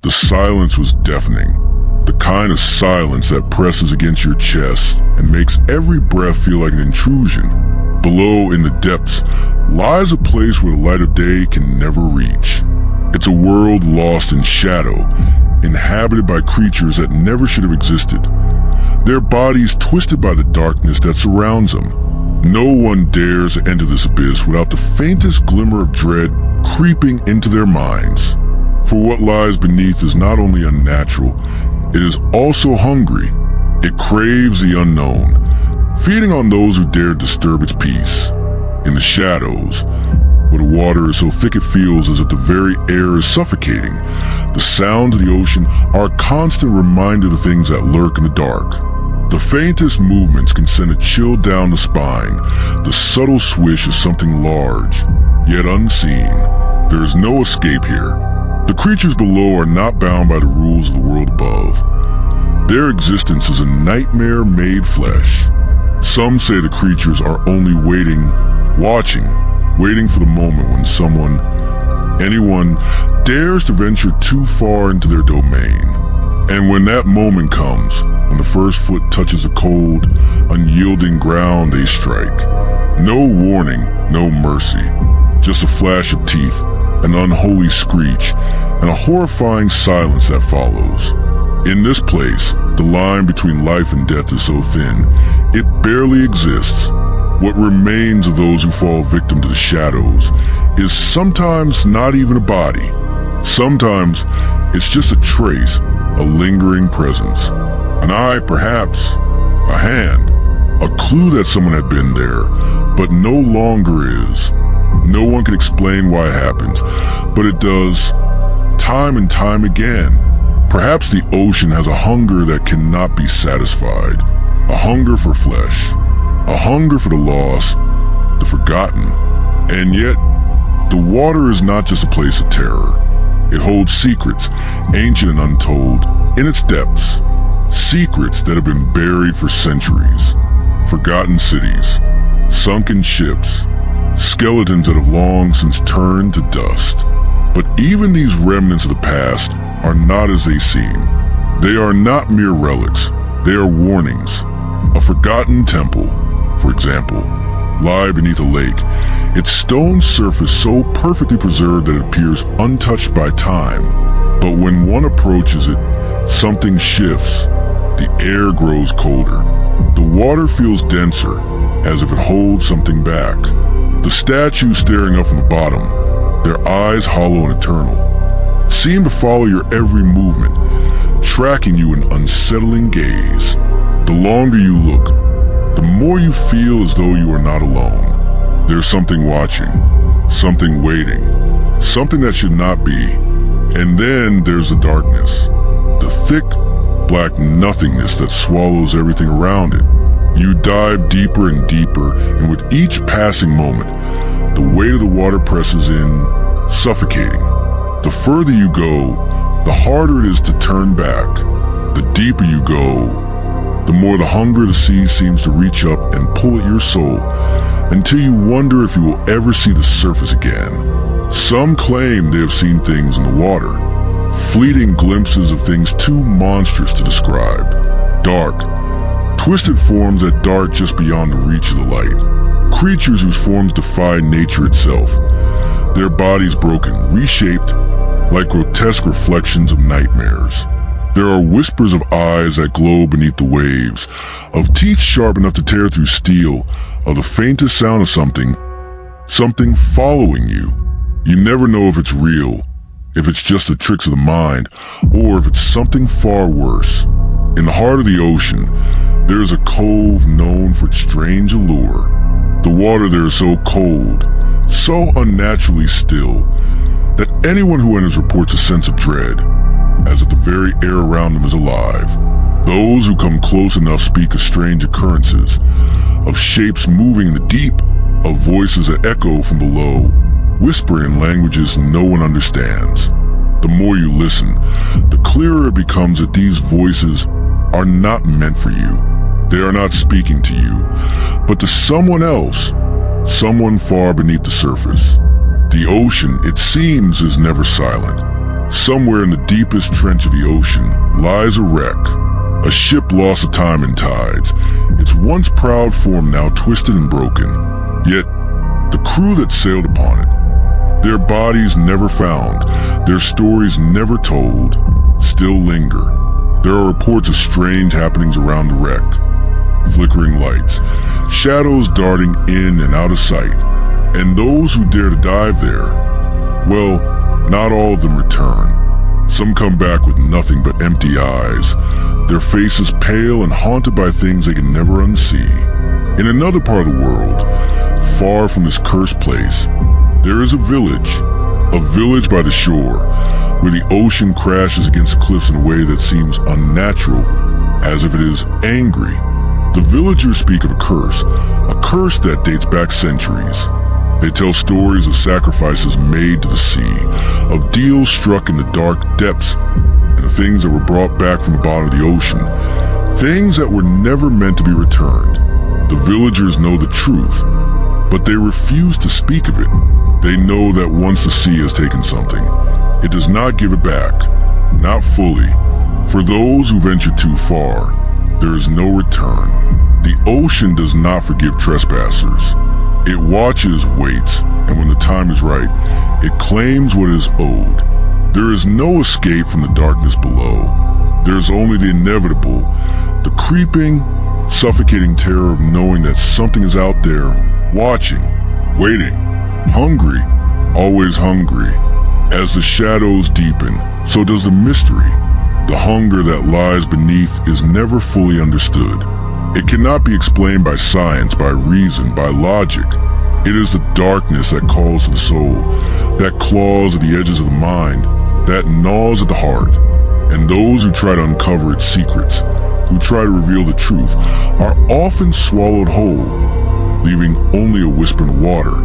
The silence was deafening. The kind of silence that presses against your chest and makes every breath feel like an intrusion. Below, in the depths, lies a place where the light of day can never reach. It's a world lost in shadow, inhabited by creatures that never should have existed. Their bodies twisted by the darkness that surrounds them. No one dares enter this abyss without the faintest glimmer of dread creeping into their minds. For what lies beneath is not only unnatural, it is also hungry. It craves the unknown, feeding on those who dare disturb its peace. In the shadows, where the water is so thick it feels as if the very air is suffocating, the sounds of the ocean are a constant reminder of the things that lurk in the dark. The faintest movements can send a chill down the spine, the subtle swish of something large, yet unseen. There is no escape here. The creatures below are not bound by the rules of the world above. Their existence is a nightmare made flesh. Some say the creatures are only waiting for the moment when anyone dares to venture too far into their domain. And when that moment comes, when the first foot touches the cold, unyielding ground, they strike. No warning, no mercy, just a flash of teeth, an unholy screech, and a horrifying silence that follows. In this place, the line between life and death is so thin, it barely exists. What remains of those who fall victim to the shadows is sometimes not even a body. Sometimes it's just a trace, a lingering presence. An eye, perhaps, a hand, a clue that someone had been there, but no longer is. No one can explain why it happens, but it does, time and time again. Perhaps the ocean has a hunger that cannot be satisfied, a hunger for flesh, a hunger for the lost, the forgotten. And yet, the water is not just a place of terror. It holds secrets, ancient and untold, in its depths. Secrets that have been buried for centuries. Forgotten cities, sunken ships, skeletons that have long since turned to dust. But even these remnants of the past are not as they seem. They are not mere relics. They are warnings. A forgotten temple, for example, lie beneath a lake, its stone surface so perfectly preserved that it appears untouched by time. But when one approaches it, something shifts. The air grows colder. The water feels denser, as if it holds something back. The statues staring up from the bottom, their eyes hollow and eternal, seem to follow your every movement, tracking you in unsettling gaze. The longer you look, the more you feel as though you are not alone. There's something watching, something waiting, something that should not be. And then there's the darkness, the thick, black nothingness that swallows everything around it. You dive deeper and deeper, and with each passing moment, the weight of the water presses in, suffocating. The further you go, the harder it is to turn back. The deeper you go, the more the hunger of the sea seems to reach up and pull at your soul, until you wonder if you will ever see the surface again. Some claim they have seen things in the water, fleeting glimpses of things too monstrous to describe. Dark, twisted forms that dart just beyond the reach of the light. Creatures whose forms defy nature itself. Their bodies broken, reshaped, like grotesque reflections of nightmares. There are whispers of eyes that glow beneath the waves, of teeth sharp enough to tear through steel, of the faintest sound of something following you. You never know if it's real, if it's just the tricks of the mind, or if it's something far worse. In the heart of the ocean, there is a cove known for its strange allure. The water there is so cold, so unnaturally still, that anyone who enters reports a sense of dread, as if the very air around them is alive. Those who come close enough speak of strange occurrences, of shapes moving in the deep, of voices that echo from below, whispering in languages no one understands. The more you listen, the clearer it becomes that these voices are not meant for you. They are not speaking to you, but to someone else, someone far beneath the surface. The ocean, it seems, is never silent. Somewhere in the deepest trench of the ocean lies a wreck, a ship lost to time and tides, its once proud form now twisted and broken. Yet, the crew that sailed upon it, their bodies never found, their stories never told, still linger. There are reports of strange happenings around the wreck. Flickering lights, shadows darting in and out of sight, and those who dare to dive there, well, not all of them return. Some come back with nothing but empty eyes, their faces pale and haunted by things they can never unsee. In another part of the world, far from this cursed place, there is a village by the shore, where the ocean crashes against the cliffs in a way that seems unnatural, as if it is angry. The villagers speak of a curse that dates back centuries. They tell stories of sacrifices made to the sea, of deals struck in the dark depths, and of things that were brought back from the bottom of the ocean, things that were never meant to be returned. The villagers know the truth, but they refuse to speak of it. They know that once the sea has taken something, it does not give it back, not fully. For those who venture too far, there is no return. The ocean does not forgive trespassers. It watches, waits, and when the time is right, it claims what is owed. There is no escape from the darkness below. There is only the inevitable, the creeping, suffocating terror of knowing that something is out there, watching, waiting, hungry, always hungry. As the shadows deepen, so does the mystery. The hunger that lies beneath is never fully understood. It cannot be explained by science, by reason, by logic. It is the darkness that calls to the soul, that claws at the edges of the mind, that gnaws at the heart. And those who try to uncover its secrets, who try to reveal the truth, are often swallowed whole, leaving only a whisper in the water,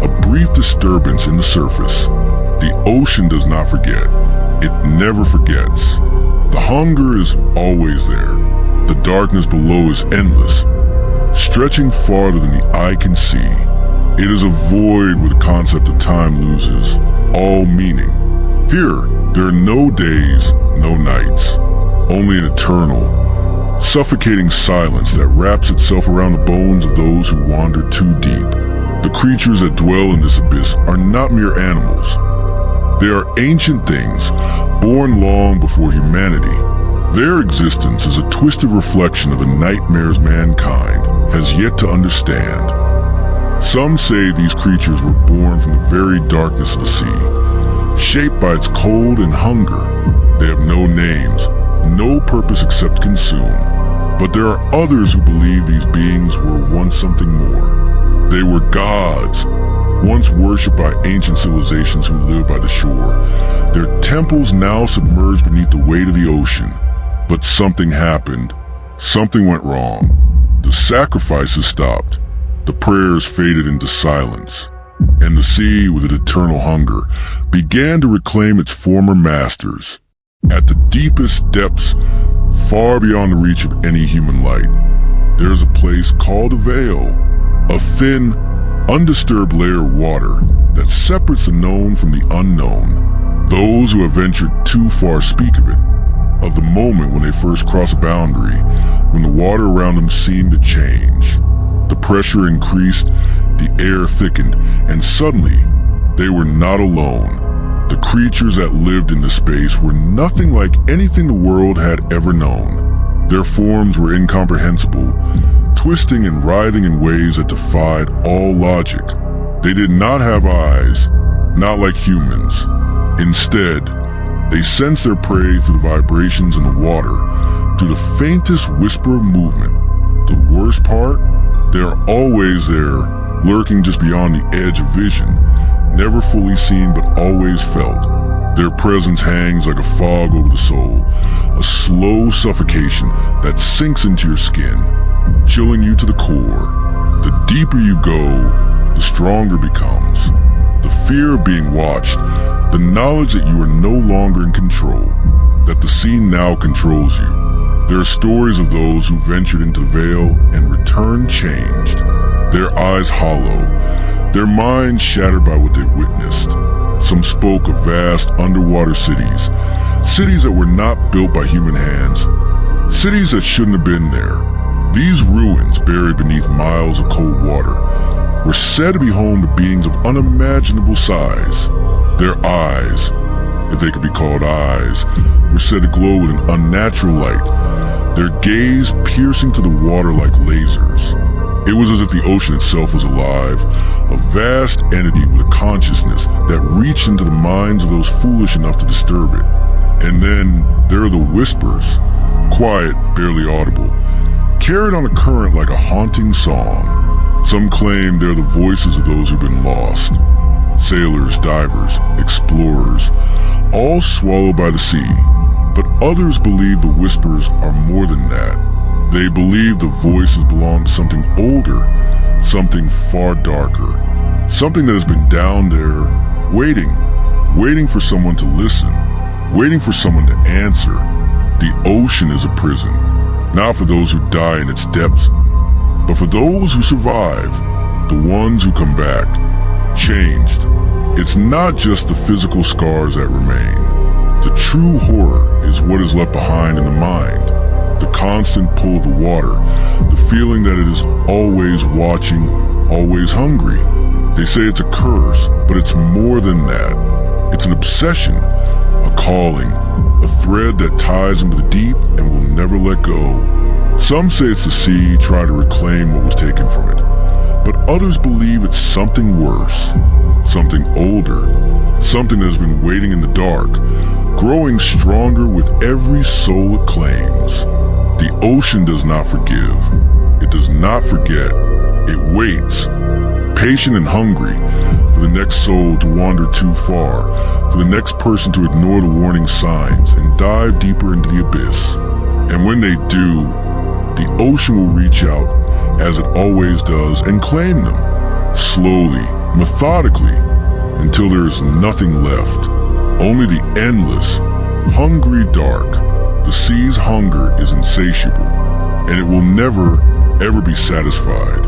a brief disturbance in the surface. The ocean does not forget. It never forgets. The hunger is always there. The darkness below is endless, stretching farther than the eye can see. It is a void where the concept of time loses all meaning. Here, there are no days, no nights, only an eternal, suffocating silence that wraps itself around the bones of those who wander too deep. The creatures that dwell in this abyss are not mere animals. They are ancient things, born long before humanity. Their existence is a twisted reflection of the nightmares mankind has yet to understand. Some say these creatures were born from the very darkness of the sea, shaped by its cold and hunger. They have no names, no purpose except consume. But there are others who believe these beings were once something more. They were gods, once worshipped by ancient civilizations who lived by the shore. Their temples now submerged beneath the weight of the ocean. But something happened. Something went wrong. The sacrifices stopped. The prayers faded into silence. And the sea, with its eternal hunger, began to reclaim its former masters. At the deepest depths, far beyond the reach of any human light, there is a place called a veil, a thin, undisturbed layer of water that separates the known from the unknown. Those who have ventured too far speak of it, of the moment when they first crossed a boundary, when the water around them seemed to change. The pressure increased, the air thickened, and suddenly, they were not alone. The creatures that lived in the space were nothing like anything the world had ever known. Their forms were incomprehensible, twisting and writhing in ways that defied all logic. They did not have eyes, not like humans. Instead, they sensed their prey through the vibrations in the water, through the faintest whisper of movement. The worst part? They are always there, lurking just beyond the edge of vision, never fully seen but always felt. Their presence hangs like a fog over the soul, a slow suffocation that sinks into your skin, chilling you to the core. The deeper you go, the stronger it becomes. The fear of being watched, the knowledge that you are no longer in control, that the sea now controls you. There are stories of those who ventured into the veil and returned changed, their eyes hollow, their minds shattered by what they witnessed. Some spoke of vast underwater cities, cities that were not built by human hands, cities that shouldn't have been there. These ruins, buried beneath miles of cold water, were said to be home to beings of unimaginable size. Their eyes, if they could be called eyes, were said to glow with an unnatural light, their gaze piercing to the water like lasers. It was as if the ocean itself was alive, a vast entity with a consciousness that reached into the minds of those foolish enough to disturb it. And then there are the whispers, quiet, barely audible, carried on a current like a haunting song. Some claim they're the voices of those who've been lost. Sailors, divers, explorers, all swallowed by the sea. But others believe the whispers are more than that. They believe the voices belong to something older, something far darker, something that has been down there, waiting for someone to listen, waiting for someone to answer. The ocean is a prison, not for those who die in its depths, but for those who survive, the ones who come back, changed. It's not just the physical scars that remain. The true horror is what is left behind in the mind. The constant pull of the water, the feeling that it is always watching, always hungry. They say it's a curse, but it's more than that. It's an obsession, a calling, a thread that ties into the deep and will never let go. Some say it's the sea trying to reclaim what was taken from it, but others believe it's something worse, something older, something that has been waiting in the dark, growing stronger with every soul it claims. The ocean does not forgive. It does not forget. It waits, patient and hungry, for the next soul to wander too far, for the next person to ignore the warning signs and dive deeper into the abyss. And when they do, the ocean will reach out, as it always does, and claim them, slowly, methodically, until there is nothing left. Only the endless, hungry dark. The sea's hunger is insatiable, and it will never, ever be satisfied.